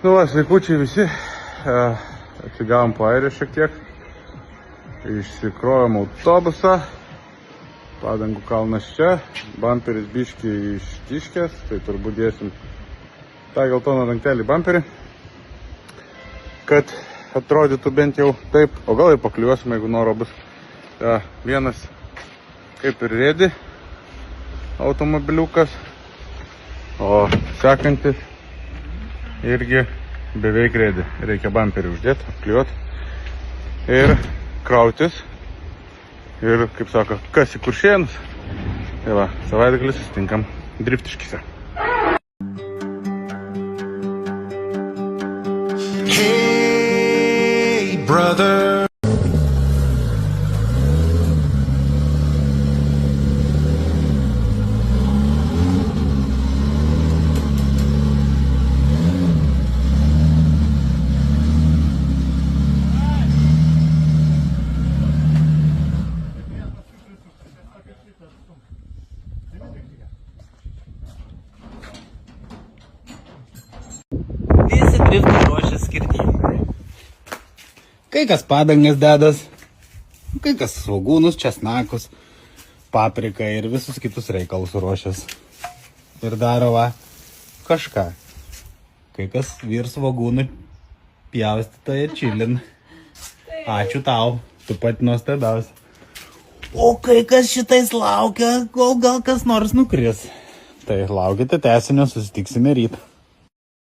Nu, sveikučiai visi. Atsigavom po Airijos šiek tiek. Išsikrovėm autobusą. Padangų kalnas čia. Bamperis biškį ištiškęs. Tai turbūt dėsim tą geltoną dangtelį bamperį. Kad atrodytų bent jau taip. O gal ir pakliuosim, jeigu noro bus. Vienas kaip ir rėdi automobiliukas. O sekantis irgi beveik rėdi. Reikia bamperį uždėti, apkliuoti ir krautis. Ir, kaip sako, kas į Kuršėnus. Tai va, savaitgalį susitinkam Driftiškyse. Hey, brother. Visi driftai ruošia skirtingai. Kai kas padangas dedas, kai kas svogūnus, česnakus, papriką ir visus kitus reikalus ruošęs. Ir daro kažką. Kai kas vyr svogūnų pjaustytoje čilin. Ačiū tau, tu pat nuostabiausia. O kai kas šitais laukia, kol gal kas nors nukris. Tai laukite tęsinio, susitiksime ryt.